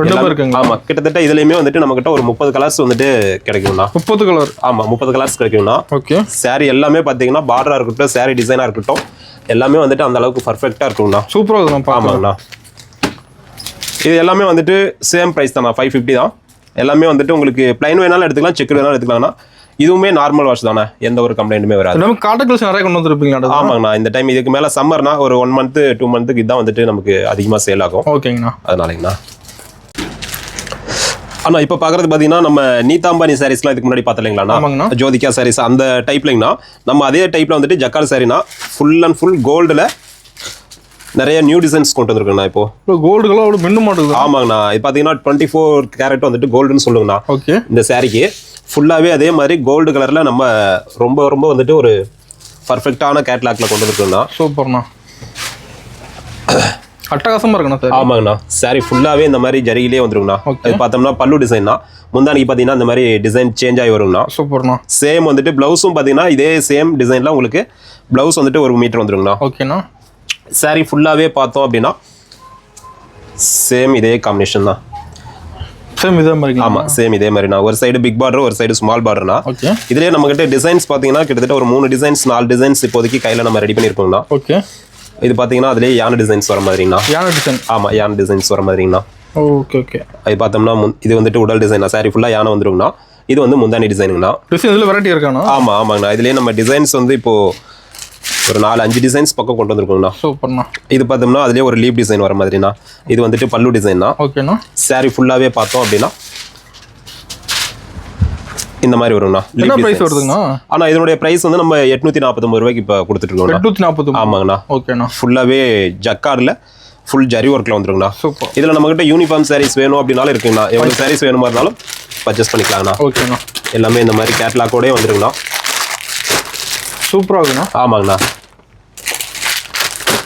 ரெண்டுமே இருக்குங்க. ஆமாம், கிட்டத்தட்ட இதுலேயுமே வந்துட்டு நம்மகிட்ட ஒரு 30 கலர்ஸ் வந்துட்டு கிடைக்குங்கண்ணா. 30 கலர். ஆமாம், 30 கலர்ஸ் கிடைக்குங்கண்ணா. ஓகே. saree எல்லாமே பார்த்தீங்கன்னா பார்டராக இருக்கட்டும், saree டிசைனாக இருக்கட்டும், எல்லாமே வந்துட்டு அந்த அளவுக்கு பர்ஃபெக்டாக இருக்குங்கண்ணா. சூப்பராக இருக்குண்ணா. ஆமாங்கண்ணா. இது எல்லாமே வந்துட்டு சேம் ப்ரைஸ் தானா, 550 தான். எல்லாமே வந்துட்டு உங்களுக்கு பிளைன் வேணாலும் எடுத்துக்கலாம், செக் வேணாலும் எடுத்துக்கலாம்ண்ணா. இதுவுமே நார்மல் வாஷ் தானே, எந்த ஒரு கம்ப்ளைண்ட்டுமே வராது. நம்ம காட்டன் கலெக்ஷன் நிறைய கொண்டு வந்துருப்பீங்க. ஆமாங்கண்ணா. இந்த டைம் இதுக்கு மேலே சம்மர்னா ஒரு 1 மந்த் 2 மந்த்துக்கு இதான் வந்துட்டு நமக்கு அதிகமாக சேல் ஆகும். ஓகேங்கண்ணா. அதனாலங்கண்ணா. அண்ணா இப்போ பார்க்குறது பார்த்தீங்கன்னா நம்ம நீதாம்பானி சாரீஸ்லாம் இதுக்கு முன்னாடி பார்த்தலைங்களாண்ணா, ஜோதிகா சாரீஸ் அந்த டைப்லைங்கண்ணா. நம்ம அதே டைப்பில் வந்துட்டு ஜக்கால் சாரீனா ஃபுல் அண்ட் ஃபுல் கோல்டில் நிறைய நியூ டிசைன்ஸ் கொண்டு வந்துருக்குண்ணா. இப்போ கோல்டுகளாக அவ்வளோ மின்ன மாட்டேங்குது. ஆமாங்கண்ணா. இது பார்த்தீங்கன்னா 24 கேரட் வந்துட்டு கோல்டுன்னு சொல்லுங்கண்ணா. ஓகே. இந்த சாரீக்கு ஃபுல்லாகவே அதே மாதிரி கோல்டு கலரில் நம்ம ரொம்ப ரொம்ப வந்துட்டு ஒரு பர்ஃபெக்டான கேட்லாக்ல கொண்டு வந்துருக்கோங்கண்ணா. சூப்பர்ண்ணா. அட்டகாசமாக இருக்குண்ணா சார். ஆமாங்கண்ணா. சாரீ ஃபுல்லாகவே இந்த மாதிரி ஜரிகிலே வந்துருங்கண்ணா. இது பார்த்தோம்னா பல்லு டிசைன்னா, முந்தானிக்கு பார்த்தீங்கன்னா இந்த மாதிரி டிசைன் சேஞ்ச் ஆகி வருங்கண்ணா. சூப்பர்ண்ணா. சேம் வந்துட்டு ப்ளவுஸும் பார்த்தீங்கன்னா இதே சேம் டிசைனில் உங்களுக்கு ப்ளவுஸ் வந்துட்டு 1 மீட்டர் வந்துருங்கண்ணா. ஓகேண்ணா. சாரீ ஃபுல்லாகவே பார்த்தோம் அப்படின்னா சேம் இதே காம்பினேஷன் தான். சேம் இதே மாதிரி. ஆமாம், சேம் இதே மாதிரிண்ணா. ஒரு சைடு பிக் பார்டர், ஒரு சைடு ஸ்மால் பார்டர்னா. ஓகே. இதுலேயே நம்மகிட்ட டிசைன்ஸ் பார்த்தீங்கன்னா கிட்டத்தட்ட ஒரு 3 டிசைன்ஸ் 4 டிசைன்ஸ் இப்போதைக்கு கையில் நம்ம ரெடி பண்ணியிருக்கோங்கண்ணா. ஓகே. இது பார்த்தீங்கன்னா அதுலேயே யானை டிசைன்ஸ் வர மாதிரிங்கண்ணா. யானை டிசைன். ஆமாம், யானை டிசைன்ஸ் வர மாதிரிங்கண்ணா. Okay okay. அது பார்த்தோம்னா இது வந்துட்டு உடல் டிசைனா, சாரி ஃபுல்லாக யானை வந்துருங்கண்ணா. இது வந்து முந்தானி டிசைனுங்கண்ணா. டிசைன் இதில் வெரைட்டி இருக்காண்ணா. ஆமாம் ஆமாங்கண்ணா. இதுலேயே நம்ம டிசைன்ஸ் வந்து இப்போது ஒரு 4-5 டிசைன்ஸ் பக்கம் கொண்டு வந்துருக்கோங்கண்ணா. சூப்பர்ண்ணா. இது பார்த்தோம்னா அதுலேயே ஒரு லீப் டிசைன் வர மாதிரிண்ணா. இது வந்துட்டு பல்லு டிசைன்னா. ஓகேண்ணா. சாரி ஃபுல்லாகவே பார்த்தோம் அப்படின்னா இந்த மாதிரி வருங்கண்ணா. என்ன பிரைஸ் வருதுங்கண்ணா? ஆனால் இதனுடைய பிரைஸ் வந்து நம்ம 849 ரூபாய்க்கு இப்போ கொடுத்துட்ருக்கோம். 840. ஆமாங்கண்ணா. ஓகேண்ணா. ஃபுல்லாகவே ஜக்கார்டில் ஃபுல் ஜரி ஒர்க்கில் வந்துருங்கண்ணா. சூப்பர். இதில் நம்மகிட்ட யூனிஃபார்ம் சாரீஸ் வேணும் அப்படின்னாலும் இருக்குங்கண்ணா. எவ்வளோ சாரீஸ் வேணுமா இருந்தாலும் பர்ச்சேஸ் பண்ணிக்கலாங்கண்ணா. ஓகேண்ணா. எல்லாமே இந்த மாதிரி கேட்லாக்கோடே வந்துருங்கண்ணா. சூப்பராக இருக்குண்ணா. ஆமாங்கண்ணா.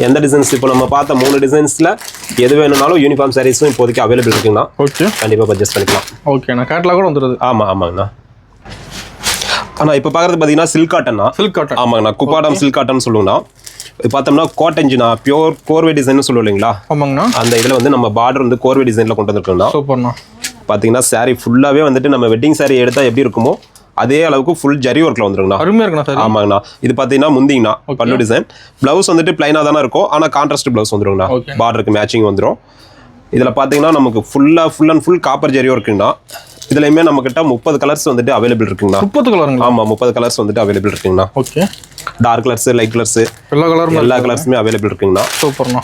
எந்த டிசைன்ஸ் இப்போ நம்ம பார்த்த 3 டிசைன்ஸில் எது வேணும்னாலும் யூனிஃபார்ம் சாரீஸும் இப்போதைக்கு அவைலபிள் இருக்குங்கண்ணா. ஓகே. கண்டிப்பாக பர்ச்சேஸ் பண்ணிக்கலாம். ஓகேண்ணா. கேட்லாக் கூட வந்துடுது. ஆமாம் ஆமாங்கண்ணா. ஆனால் இப்போ பார்க்குறது பார்த்தீங்கன்னா சில்க் காட்டன்னா. Silk cotton. ஆமாங்கண்ணா. குப்பாடம் சில்க் காட்டன் சொல்லுங்கண்ணா. இது பார்த்தோம்னா காட்டன்ஜினா பியோர் கோர்வே டிசைன் சொல்லுவோம் இல்லைங்களா? ஆமாங்கண்ணா. அந்த இதில் வந்து நம்ம பார்டர் வந்து கோர்வே டிசைனில் கொண்டு வந்துருக்கோங்கண்ணா. சூப்பர்ண்ணா. பார்த்தீங்கன்னா சாரீ ஃபுல்லாகவே வந்துட்டு நம்ம வெட்டிங் சாரீ எடுத்தால் எப்படி இருக்குமோ அதே அளவுக்கு ஃபுல் ஜரி ஒர்க்கில் வந்துருங்கண்ணா. அருமையாக இருக்குண்ணா சார். ஆமாங்கண்ணா. இது பார்த்தீங்கன்னா முந்திங்கண்ணா பல்லு டிசைன். ப்ளவுஸ் வந்துட்டு பிளைனாக தானே இருக்கும், ஆனால் கான்ட்ராஸ்ட் ப்ளவுஸ் வந்துருங்கண்ணா. பார்டருக்கு மேட்சிங் வந்துடும். இதில் பார்த்தீங்கன்னா நமக்கு full and full copper zari ஒர்க்குங்கண்ணா. இதுலையுமே நம்மக்கிட்ட 30 கலர்ஸ் வந்துட்டு அவைலபிள் இருக்குங்கண்ணா. 30 கலருங்களா? ஆமாம், 30 கலர்ஸ் வந்துட்டு அவைலபிள் இருக்குங்கண்ணா. Okay. Dark colours, light colours, எல்லா கலர்ஸுமே அவைலபிள் இருக்குங்கண்ணா. சூப்பர்ண்ணா.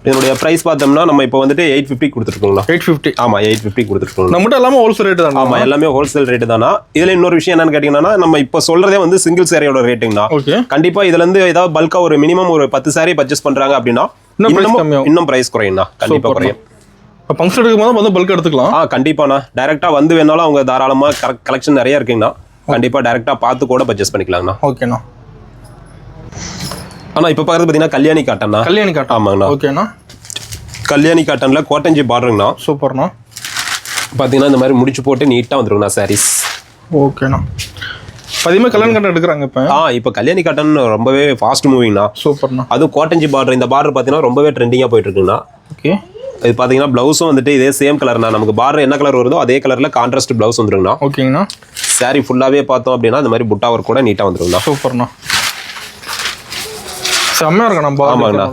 இதனுடைய ப்ரைஸ் பார்த்தோம்னா நம்ம இப்போ வந்துட்டு 850 கொடுத்துருக்கோங்கண்ணா. 850. ஆமாம், 850 கொடுத்துருக்கோம். நம்மகிட்ட எல்லாமே ஹோல்சேல் ரேட்டு தான். ஆமாம், எல்லாமே ஹோல்சேல் ரேட்டு தானா. இதில் இன்னொரு விஷயம் என்னன்னு கேட்டிங்கன்னா, நம்ம இப்போ சொல்கிறதே வந்து சிங்கிள் சாரியோட ரேட்டுங்கண்ணா. ஓகே. கண்டிப்பாக இதுலேருந்து ஏதாவது பல்காக ஒரு மினிமம் ஒரு 10 சாரி பர்ச்சேஸ் பண்ணுறாங்க அப்படின்னா இன்னும் ப்ரைஸ் குறையும்ண்ணா. கண்டிப்பாக குறையும். இப்போ ஃபங்க்ஷன் எடுக்கும்போது வந்து பல்க் எடுத்துக்கலாம். கண்டிப்பாண்ணா. டேரெக்டாக வந்து வேணாலும் அவங்க தாராளமாக கலெக்ஷன் நிறைய இருக்குங்கண்ணா. கண்டிப்பாக டேரெக்டாக பார்த்து கூட பர்ச்சேஸ் பண்ணிக்கலாங்கண்ணா. ஓகேண்ணா. ஆனால் இப்போ பார்க்குறது பார்த்தீங்கன்னா கல்யாணி காட்டன்னா. கல்யாணி காட்டன். ஆமாங்கண்ணா. ஓகேண்ணா. கல்யாணி காட்டனில் கோட்டஞ்சி பார்டருங்கண்ணா. சூப்பர்ண்ணா. பார்த்தீங்கன்னா இந்த மாதிரி முடிச்சு போட்டு நீட்டாக வந்துருங்கண்ணா சாரீஸ். ஓகேண்ணா. அதிகமாக கல்யாணி காட்டன் எடுக்கிறாங்க இப்போ. இப்போ கல்யாணி காட்டன் ரொம்பவே ஃபாஸ்ட் மூவிங்ண்ணா. சூப்பர்ண்ணா. அதுவும் கோட்டஞ்சி பார்டர், இந்த பார்டர் பார்த்தீங்கன்னா ரொம்பவே ட்ரெண்டிங்காக போயிட்டு இருக்குங்கண்ணா. ஓகே. இது பார்த்தீங்கன்னா ப்ளவுஸும் வந்துட்டு இதே சேம் கலர்னா, நமக்கு பார்டர் என்ன கலர் வருதோ அதே கலரில் கான்ட்ராஸ்ட் ப்ளவுஸ் வந்துருங்கண்ணா. ஓகேங்கண்ணா. சாரீ ஃபுல்லாகவே பார்த்தோம் அப்படின்னா இந்த மாதிரி புட்டா ஒர்க் கூட நீட்டாக வந்துருங்கண்ணா. சூப்பர்ண்ணா. செம்மையாக இருக்குண்ணா. ஆமாங்கண்ணா.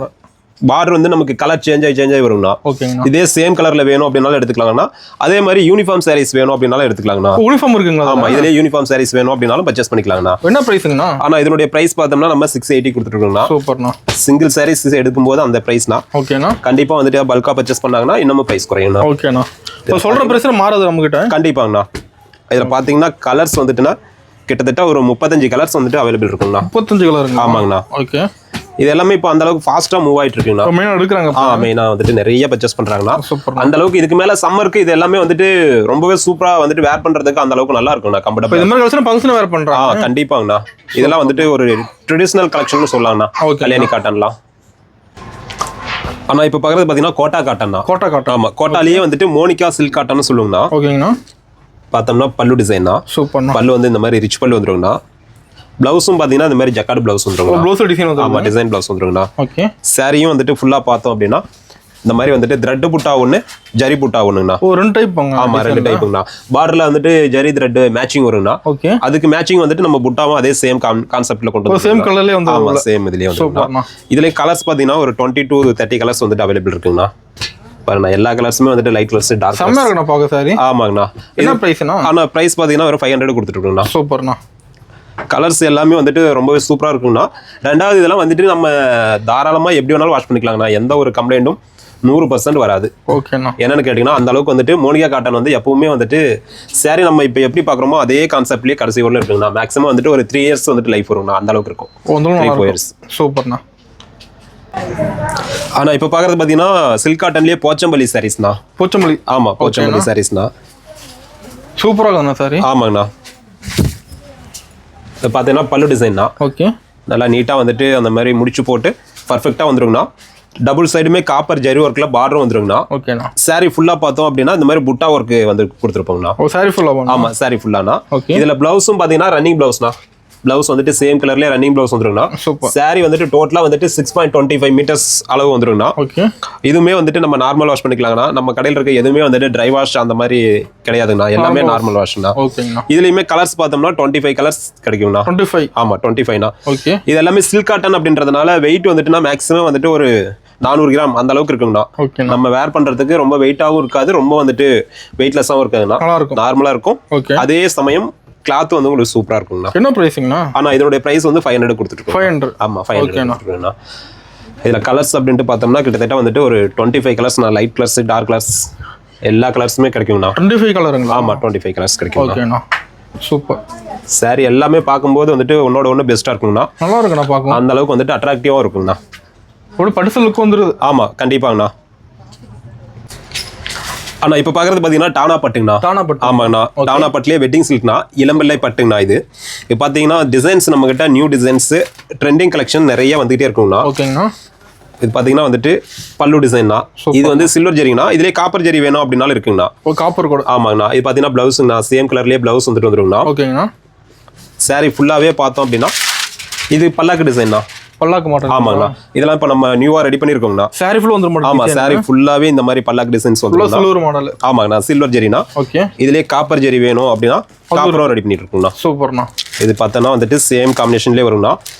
பார்டர் வந்து நமக்கு கலர் சேஞ்ச் ஆகி வருங்கண்ணா. ஓகேங்கண்ணா. இதே சேம் கலர்ல வேணும் அப்படின்னாலும் எடுத்துக்கலாங்கண்ணா. அதே மாதிரி யூனிஃபார்ம் சாரீஸ் வேணும் அப்படின்னாலும் எடுத்துக்கலாங்கண்ணா. யூனிஃபார்ம் இருக்குங்களா? ஆமாம், இதுலேயே யூனிஃபார்ம் சாரீஸ் வேணும் அப்படின்னாலும் பர்ச்சேஸ் பண்ணிக்கலாங்கண்ணா. என்ன ப்ரைஸுங்கண்ணா? ஆனால் இதனுடைய ப்ரைஸ் பார்த்தோம்னா நம்ம 680 கொடுத்துருக்கோங்கண்ணா. சூப்பர்ண்ணா. சிங்கிள் சாரீஸ் எடுக்கும்போது அந்த ப்ரைஸ்னா. ஓகேண்ணா. கண்டிப்பாக வந்துட்டு பல்காக பர்ச்சேஸ் பண்ணாங்கன்னா இன்னமும் ப்ரைஸ் குறையும்ண்ணா. ஓகேண்ணா. இப்போ சொல்கிற ப்ரைஸ் மாறாது நம்மகிட்ட. கண்டிப்பாங்கண்ணா. இதில் பார்த்தீங்கன்னா கலர்ஸ் வந்துட்டுனா கிட்டத்தட்ட ஒரு 35 கலர்ஸ் வந்துட்டு அவைலபிள் இருக்குங்கண்ணா. 35 கலருங்க. ஆமாங்கண்ணா. ஓகே. இது எல்லாமே இப்போ அந்த அளவுக்கு ஃபாஸ்ட்டாக மூவ் ஆகிட்டு இருக்குங்கண்ணா. மெயினாக எடுக்கிறாங்க. மெயினாக வந்துட்டு நிறைய பர்ச்சேஸ் பண்ணுறாங்கண்ணா. சூப்பர். அந்த அளவுக்கு இதுக்கு மேலே சம்மருக்கு இது எல்லாமே வந்துட்டு ரொம்பவே சூப்பராக வந்துட்டு வேர் பண்ணுறதுக்கு அந்த அளவுக்கு நல்லா இருக்கும்ண்ணா. கம்ஃபர்டபுள். இந்த மாதிரி கலெக்ஷன் ஃபங்க்ஷன் வேர் பண்ணுறாங்க. கண்டிப்பாங்கண்ணா. இதெல்லாம் வந்துட்டு ஒரு ட்ரெடிஷ்னல் கலெக்ஷன் சொல்லலாம்ண்ணா. கல்யாணி காட்டன்லாம். ஆனால் இப்போ பார்க்குறது பார்த்தீங்கன்னா கோட்டா காட்டன் தான். கோட்டா காட்டன். ஆமாம், கோட்டாலேயே வந்துட்டு மோனிகா சில்க் காட்டன்னு சொல்லுங்கண்ணா. ஓகேங்கண்ணா. பார்த்தோம்னா பல்லு டிசைன் தான். சூப்பர். பல்லு வந்து இந்த மாதிரி ரிச் பல்லு வந்துருங்கண்ணா. பிளவுஸும் பார்த்தீங்கன்னா இந்த மாதிரி ஜக்கார்டு பிளவுஸ் வந்துருங்க. ப்ளவுஸ் டிசைன் வந்து. ஆமாம், டிசைன் பிளவுஸ் வந்துருங்கண்ணா. ஓகே. சாரியும் வந்துட்டு ஃபுல்லாக பார்த்தோம் அப்படின்னா இந்த மாதிரி வந்துட்டு த்ரெட் புட்டா ஒன்று, ஜரி புட்டா ஒன்றுங்கண்ணா. ரெண்டு டைப். ஆமாம், 2 டைப்புங்கண்ணா. பார்டரில் வந்துட்டு ஜரி த்ரெட் மேட்சிங் வருங்கண்ணா. ஓகே. அதுக்கு மேட்சிங் வந்துட்டு நம்ம புட்டாவும் அதே சேம் கான்செப்ட்ல கொண்டு வந்து சேம் கலர்லேயே வந்து. ஆமாம், சேம் இதுலேயே வந்து. இதுலேயே கலர்ஸ் பார்த்தீங்கன்னா ஒரு 20 to 30 கலர்ஸ் வந்துட்டு அவைலபிள் இருக்குங்கண்ணா. பாருங்கண்ணா, எல்லா கலர்ஸுமே வந்துட்டு லைட் கலர்ஸ், டார்க் செம்மையா இருக்குண்ணா பார்க்க சாரி. ஆமாங்கண்ணா. என்ன பிரைஸ்னா? ஆனால் ப்ரைஸ் பார்த்தீங்கன்னா ஒரு 500 கொடுத்துருக்குங்கண்ணா. சூப்பர்ண்ணா. கலர்ஸ் எல்லாமே வந்துட்டு ரொம்பவே சூப்பராக இருக்குங்கண்ணா. ரெண்டாவது இதெல்லாம் வந்துட்டு நம்ம தாராளமாக எப்படி வேணாலும் வாஷ் பண்ணிக்கலாங்கண்ணா. எந்த ஒரு கம்ப்ளைண்ட்டும் 100% வராது. ஓகேண்ணா. என்னன்னு கேட்டிங்கன்னா அந்த அளவுக்கு வந்துட்டு மோனிகா காட்டன் வந்து எப்பவுமே வந்துட்டு சாரி நம்ம இப்போ எப்படி பார்க்குறோமோ அதே கான்செப்ட்லேயே கடைசி வரல இருக்குங்கண்ணா. மேக்ஸிமம் வந்துட்டு ஒரு 3 years வந்துட்டு லைஃப் வருங்கண்ணா. அந்த அளவுக்கு இருக்கும். 3-4 years. சூப்பர்ண்ணா. ஆனால் இப்போ பார்க்குறது பார்த்தீங்கன்னா சில்க் காட்டன்லேயே போச்சம்பள்ளி சாரீஸ்ண்ணா. போச்சம்பள்ளி. ஆமாம், போச்சம்பள்ளி சாரீஸ்ண்ணா. சூப்பராக இருக்குண்ணா சாரி. ஆமாங்கண்ணா. இப்போ பார்த்தீங்கன்னா பல்லு டிசைன்னா. ஓகே. நல்லா நீட்டாக வந்துட்டு அந்த மாதிரி முடிச்சு போட்டு பர்ஃபெக்டாக வந்துருங்கண்ணா. டபுள் சைடுமே காப்பர் ஜரி ஒர்க்ல பார்டர் வந்துருங்கண்ணா. ஓகேண்ணா. சாரி ஃபுல்லா பார்த்தோம் அப்படின்னா இந்த மாதிரி புட்டா ஒர்க் வந்து கொடுத்துருப்போங்கண்ணா. சாரி ஃபுல்லா. ஆமா, சாரி ஃபுல்லாண்ணா. ஓகே. இதுல பிளவுஸும் பாத்தீங்கன்னா ரன்னிங் பிளவுஸ்ண்ணா. பிளவுஸ் வந்துட்டு சேம் கலர்லயே ரன்னிங் பிளவுஸ் வந்துருங்கண்ணா. சூப்பர். சாரி வந்துட்டு டோட்டலா வந்துட்டு 6.25 மீட்டர்ஸ் அளவு வந்துருங்கண்ணா. ஓகே. இதுவுமே வந்துட்டு நம்ம நார்மல் வாஷ் பண்ணிக்கலாங்கண்ணா. நம்ம கடையில் இருக்க எதுவுமே வந்துட்டு ட்ரை வாஷ் அந்த மாதிரி கிடையாதுங்கண்ணா. எல்லாமே நார்மல் வாஷ்ண்ணா. ஓகேங்கண்ணா. இதுலயுமே கலர்ஸ் பார்த்தோம்னா 25 கலர்ஸ் கிடைக்குங்கண்ணா. 25. ஆமா, 25ண்ணா. ஓகே. இது எல்லாமே சில்க் காட்டன் அப்படின்றதுனால வெயிட் வந்துட்டுனா மேக்ஸிமம் வந்துட்டு ஒரு 400 கிராம் அந்த அளவுக்கு இருக்குங்கண்ணா. நம்ம வேர் பண்றதுக்கு ரொம்ப வெயிட்டாகவும் இருக்காது, ரொம்ப வந்துட்டு வெயிட்லெஸ்ஸாகவும் இருக்காதுண்ணா. நார்மலா இருக்கும். அதே சமயம் கிளாத் வந்து உங்களுக்கு சூப்பரா இருக்குங்கண்ணா. என்ன பிரைஸிங்கண்ணா? ஆனா இதோட பிரைஸ் வந்து 500 கொடுத்துருக்கோம். 500. ஆமா, 500 கொடுத்துருக்கோம்ண்ணா. இதுல கலர்ஸ் அப்படின்ட்டு பார்த்தோம்னா கிட்டத்தட்ட வந்துட்டு ஒரு 25 colours, light colours, dark colours எல்லா கலர்ஸுமே கிடைக்குங்கண்ணா. 25 கலருங்களா? ஆமா, 25 கலர்ஸ் கிடைக்கும். ஓகேண்ணா. சூப்பர். சாரி எல்லாமே பார்க்கும்போது வந்துட்டு ஒன்னோட ஒன்று பெஸ்டா இருக்குங்கண்ணா. நல்லா இருக்குண்ணா பார்க்கும். அந்த அளவுக்கு வந்துட்டு அட்ராக்டிவா இருக்குங்கண்ணா. ஒரு படுசல் லுக் வந்துருது. ஆமா, கண்டிப்பாங்கண்ணா. அண்ணா இப்போ பார்க்குறது பார்த்தீங்கன்னா டானா பட்டுங்கண்ணா. டானா பட்டு. ஆமாங்கண்ணா. டானா பட்டுலேயே வெட்டிங் சில்க்னா, இளம்பிள்ளை பட்டுங்கண்ணா. இது இப்போ பார்த்தீங்கன்னா டிசைன்ஸ் நம்மகிட்ட நியூ டிசைன்ஸு ட்ரெண்டிங் கலெக்ஷன் நிறைய வந்துகிட்டே இருக்குங்கண்ணா. ஓகேங்கண்ணா. இது பார்த்தீங்கன்னா வந்துட்டு பல்லு டிசைன்னா. இது வந்து சில்வர் ஜெரிங்கண்ணா. இதுலேயே காப்பர் ஜெரி வேணும் அப்படின்னாலும் இருக்குங்கண்ணா. காப்பர் கூட. ஆமாங்கண்ணா. இது பார்த்தீங்கன்னா ப்ளவுஸுங்கண்ணா. சேம் கலர்லேயே ப்ளவுஸ் வந்துட்டு வந்துருங்கண்ணா. ஓகேங்கண்ணா. சாரி ஃபுல்லாகவே பார்த்தோம் அப்படின்னா இது பல்லாக்கு டிசைன்னா. பல்லாக்கு மாடல். ஆமாங்கண்ணா. இதெல்லாம் இப்போ நம்ம நியூவா ரெடி பண்ணிருக்கோம்ண்ணா. சாரி ஃபுல் வந்துரும். ஆமா, சாரி ஃபுல்லாவே இந்த மாதிரி பல்லாக்கு டிசைன்ஸ் வந்துரும். Silver model. ஆமாங்கண்ணா, சில்வர் ஜெரினா. ஓகே. இதுலயே காப்பர் ஜெரி வேணும் அப்படின்னா காப்பரும் ரெடி பண்ணிட்டு இருக்கோம்ண்ணா. சூப்பர்ண்ணா. இது பார்த்தோன்னா வந்துட்டு சேம் காம்பினேஷன்லேயே வரும்ண்ணா.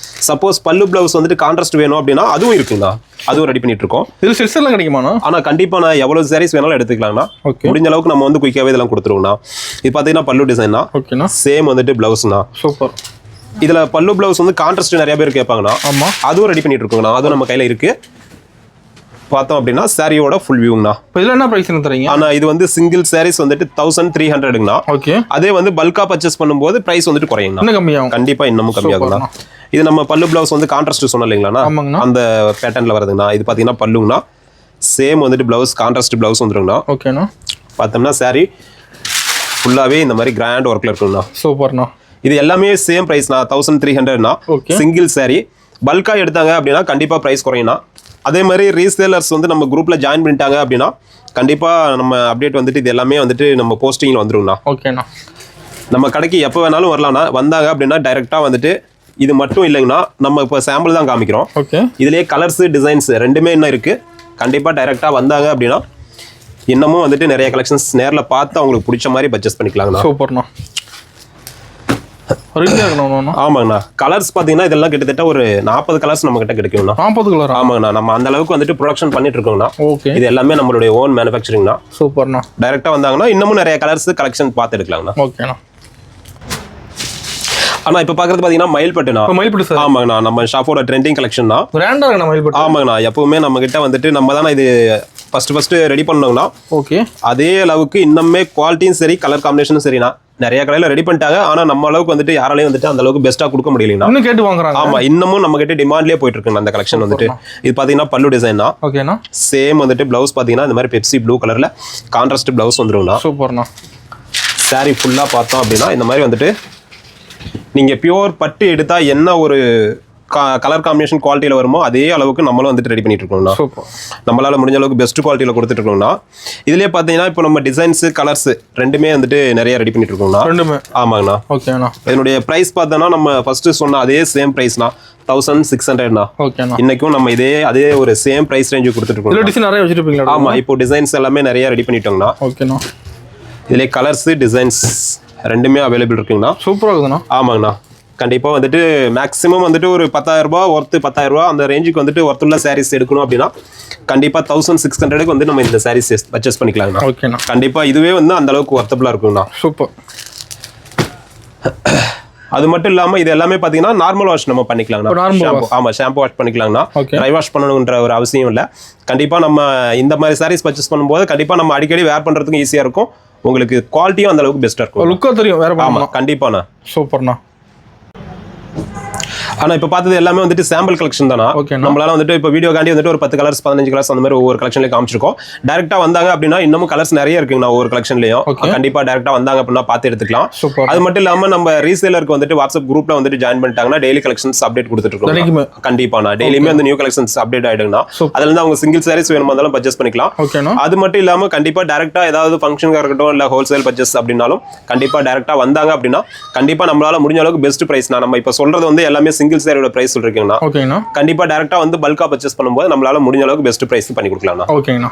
சப்போஸ் பல்லு பிளவுஸ் வந்துட்டு கான்ட்ராஸ்ட் வேணும் அப்படின்னா அதுவும் இருக்குங்கண்ணா. அதுவும் ரெடி பண்ணிட்டு இருக்கோம். இது சில்க்ஸ் எல்லாம் கிடைக்குமாண்ணா? ஆனா கண்டிப்பா நான் எவ்வளவு சாரீஸ் வேணாலும் எடுத்துக்கலாம்ண்ணா. முடிஞ்ச அளவுக்கு நம்ம வந்து குயிக்காவே இதெல்லாம் கொடுத்துருவோம்ண்ணா. இது பார்த்தீங்கன்னா பல்லு டிசைன்னா. ஓகேண்ணா. சேம் வந்துட்டு பிளவுஸ்ண்ணா. சூப்பர். இதுல பல்லு பிளவுஸ் வந்து கான்ட்ராஸ்ட் நிறைய பேர் கேட்பாங்கண்ணா. ஆமா, அதுவும் ரெடி பண்ணிட்டு இருக்கோங்கண்ணா. அதுவும் நம்ம கையில இருக்கு. பார்த்தோம் அப்படின்னா சாரியோட ஃபுல் வியூங்கண்ணா. இதில் என்ன ப்ரைஸ் தரீங்க? ஆனால் இது வந்து சிங்கிள் சாரீஸ் வந்துட்டு 1300ங்கண்ணா. ஓகே. அதே வந்து பல்கா பர்ச்சேஸ் பண்ணும்போது பிரைஸ் வந்துட்டு குறையுங்கண்ணா. இன்னும் கம்மியாகும். கண்டிப்பா இன்னமும் கம்மியாகும்ண்ணா. இது நம்ம பல்லு பிளவுஸ் வந்து கான்ட்ராஸ்ட் சொன்னோம் இல்லைங்களாண்ணா, அந்த பேட்டர்ன்ல வருதுங்கண்ணா. இது பார்த்தீங்கன்னா பல்லுங்கண்ணா. சேம் வந்துட்டு பிளவுஸ் கான்ட்ராஸ்ட் பிளவுஸ் வந்துருங்கண்ணா. ஓகேண்ணா. பார்த்தோம்னா சாரி ஃபுல்லாகவே இந்த மாதிரி கிராண்ட் ஒர்க்கில் இருக்குங்கண்ணா. சூப்பர்ண்ணா. இது எல்லாமே சேம் ப்ரைஸ்ண்ணா, 1300ண்ணா. சிங்கிள் சாரி பல்கா எடுத்தாங்க அப்படின்னா கண்டிப்பாக ப்ரைஸ் குறையும்ண்ணா. அதே மாதிரி ரீசேலர்ஸ் வந்து நம்ம குரூப்பில் ஜாயின் பண்ணிட்டாங்க அப்படின்னா கண்டிப்பாக நம்ம அப்டேட் வந்துட்டு இது எல்லாமே வந்துட்டு நம்ம போஸ்டிங்கில் வந்துருங்கண்ணா. ஓகேண்ணா. நம்ம கடைக்கு எப்போ வேணாலும் வரலாம்ண்ணா. வந்தாங்க அப்படின்னா டைரெக்டாக வந்துட்டு இது மட்டும் இல்லைங்கண்ணா, நம்ம இப்போ சாம்பிள் தான் காமிக்கிறோம். ஓகே. இதுலேயே கலர்ஸு டிசைன்ஸ் ரெண்டுமே இன்னும் இருக்குது. கண்டிப்பாக டைரெக்டாக வந்தாங்க அப்படின்னா இன்னமும் வந்துட்டு நிறைய கலெக்ஷன்ஸ் நேரில் பார்த்து அவங்களுக்கு பிடிச்ச மாதிரி பர்ச்சேஸ் பண்ணிக்கலாங்கண்ணா. சூப்பர்ண்ணா. ஆமாங்கண்ணா. கலர்ஸ் பார்த்தீங்கன்னா இதெல்லாம் கிட்டத்தட்ட ஒரு 40 கலர்ஸ் நம்ம கிட்ட கிடைக்கும்ண்ணா. 40 கலர்? ஆமாங்கண்ணா. நம்ம அந்த அளவுக்கு வந்துட்டு ப்ரொடக்ஷன் பண்ணிட்டு இருக்கோங்கண்ணா. ஓகே. இது எல்லாமே நம்மளுடைய ஓன் மேனுஃபேக்சரிங்ண்ணா. சூப்பர்ண்ணா. டைரெக்டாக வந்தாங்கன்னா இன்னமும் நிறைய கலர்ஸ் கலெக்ஷன் பார்த்து எடுக்கலாங்கண்ணா. ஓகேண்ணா. ஆனா இப்போ பார்க்கறது பார்த்தீங்கன்னா மயில்பட்டுண்ணா. மயில்பட்டு சார்? ஆமாங்கண்ணா. நம்ம ஷாப்போட ட்ரெண்டிங் கலெக்ஷன் தான். பிராண்டா இருக்குண்ணா மயில்பட்டு? ஆமாங்கண்ணா. எப்பவுமே நம்ம கிட்ட வந்துட்டு நம்ம தானே இது ஃபர்ஸ்ட் ரெடி பண்ணோம்னா. ஓகே. அதே அளவுக்கு இன்னுமே குவாலிட்டியும் சரி கலர் காம்பினேஷனும் சரிண்ணா நிறைய கடையில ரெடி பண்ணிட்டாங்க. ஆனா நம்ம அளவுக்கு வந்துட்டு யாராலையும் வந்துட்டு அந்த அளவுக்கு பெஸ்ட்டா கொடுக்க முடியலங்கண்ணா. இன்னும் கேட்டு வாங்குறாங்க. ஆமா, இன்னமும் நம்ம கிட்ட டிமாண்ட்லயே போயிட்டு இருக்கு அந்த கலெக்ஷன் வந்துட்டு. இது பாத்தீங்கன்னா பல்லு டிசைன் தான். ஓகேண்ணா. சேம் வந்துட்டு பிளவுஸ் பாத்தீங்கன்னா இந்த மாதிரி பெப்சி ப்ளூ கலர்ல கான்ட்ராஸ்ட் பிளவுஸ் வந்துருங்கண்ணா. சூப்பர்ண்ணா. சாரி ஃபுல்லா பார்த்தோம் அப்படின்னா இந்த மாதிரி வந்துட்டு நீங்க பியூர் பட்டு எடுத்தா என்ன ஒரு கலர் காம்பினேஷன் குவாலிட்டியில் வருமோ அதே அளவுக்கு நம்மளும் வந்துட்டு ரெடி பண்ணிட்டு இருக்கோம்னா. நம்மளால முடிஞ்ச அளவுக்கு பெஸ்ட் குவாலிட்டியில் கொடுத்துட்டு இருக்கோம்னா. இதுலேயே பார்த்தீங்கன்னா இப்போ நம்ம டிசைன்ஸ் கலர்ஸ் ரெண்டுமே வந்துட்டு நிறைய ரெடி பண்ணிட்டு இருக்கோம்னா. ரெண்டுமே ஆமாங்கண்ணா. ஓகேண்ணா. இதனுடைய ப்ரைஸ் பார்த்தோன்னா நம்ம ஃபர்ஸ்ட் சொன்ன அதே சேம் ப்ரைஸ்னா 1600. ஓகேண்ணா. இன்னைக்கும் நம்ம அதே ஒரு சேம் ப்ரைஸ் ரேஞ்சு கொடுத்துட்டு இருக்கோம். டிசைன் நிறைய வச்சிருப்பீங்களா? ஆமா, இப்போ டிசைன்ஸ் எல்லாமே நிறைய ரெடி பண்ணிட்டோம்னா. ஓகேண்ணா. இதுலேயே கலர்ஸ் டிசைன்ஸ் ரெண்டுமே அவைலபிள் இருக்குங்கண்ணா. சூப்பராக இருக்குதுண்ணா. ஆமாங்கண்ணா. கண்டிப்பாக வந்துட்டு மேக்ஸிமம் வந்துட்டு ஒரு 10,000 ரூபா ஒர்த்து 10,000 ரூபா அந்த ரேஞ்சுக்கு வந்துட்டு ஒர்த்துள்ள சாரீஸ் எடுக்கணும் அப்படின்னா கண்டிப்பாக 1600க்கு வந்து நம்ம இந்த சாரீஸ் பர்ச்சேஸ் பண்ணிக்கலாங்கண்ணா. ஓகேண்ணா. கண்டிப்பாக இதுவே வந்து அந்த அளவுக்கு ஒர்த்தபுளாக இருக்குங்கண்ணா. சூப்பர். அது மட்டும் இல்லாமல் இது எல்லாமே பார்த்தீங்கன்னா நார்மல் வாஷ் நம்ம பண்ணிக்கலாங்கண்ணா. ஆமாம், ஷாம்பு வாஷ் பண்ணிக்கலாங்கண்ணா. ட்ரை வாஷ் பண்ணணுன்ற ஒரு அவசியம் இல்லை. கண்டிப்பாக நம்ம இந்த மாதிரி சாரீஸ் பர்ச்சேஸ் பண்ணும்போது கண்டிப்பாக நம்ம அடிக்கடி வேர் பண்ணுறதுக்கும் ஈஸியாக இருக்கும். உங்களுக்கு குவாலிட்டியும் அந்த அளவுக்கு பெஸ்ட்டாக இருக்கும். லுக்காக தெரியும் வேற. ஆமாம், கண்டிப்பாண்ணா. சூப்பர்ண்ணா. ஆனா இப்ப பார்த்தது எல்லாமே வந்துட்டு சாம்பிள் கலெக்ஷன் தானா. நம்மளால வந்துட்டு இப்போ வீடியோ காண்டி வந்துட்டு ஒரு 10 கலர்ஸ் 15 கலர்ஸ் அந்த மாதிரி ஒவ்வொரு கலெக்ஷன்லயும் காமிச்சிருக்கோம். டைரக்டா வந்தாங்க அப்படின்னா இன்னமும் கலர்ஸ் நிறைய இருக்குங்கண்ணா ஒவ்வொரு கலெக்ஷன்லயும். கண்டிப்பா டைரக்டா வந்தாங்க அப்படின்னா பார்த்து எடுத்துக்கலாம். அது மட்டும் இல்லாம நம்ம ரீசேலருக்கு வந்துட்டு வாட்ஸ்அப் குரூப்ல வந்துட்டு ஜாயின் பண்ணிட்டாங்கன்னா டெய்லி கலெக்ஷன்ஸ் அப்டேட் கொடுத்துட்டு இருக்கோம். கண்டிப்பாண்ணா டெய்லியுமே வந்து நியூ கலெக்ஷன்ஸ் அப்டேட் ஆயிடுங்கண்ணா. அதுல இருந்து அவங்க சிங்கிள் சாரீஸ் வேணுமா இருந்தாலும் பர்ச்சேஸ் பண்ணிக்கலாம். அது மட்டும் இல்லாம கண்டிப்பா டைரக்டா ஏதாவது ஃபங்க்ஷனுக்கு இருக்கட்டும் இல்ல ஹோல்சேல் பர்ச்சேஸ் அப்படின்னாலும் கண்டிப்பா டைரக்டா வந்தாங்க அப்படின்னா கண்டிப்பா நம்மளால முடிஞ்ச அளவுக்கு பெஸ்ட் பிரைஸ். நம்ம இப்ப சொல்றது வந்து எல்லாமே சிங்கிள் சாரியோட பிரைஸ் சொல்றீங்கன்னா கண்டிப்பா டைரக்டா வந்து பல்கா பர்ச்சேஸ் பண்ணும்போது நம்மளால முடிஞ்ச அளவுக்கு பெஸ்ட் பிரைஸ் பண்ணி கொடுக்கலாம். ஓகேங்கண்ணா.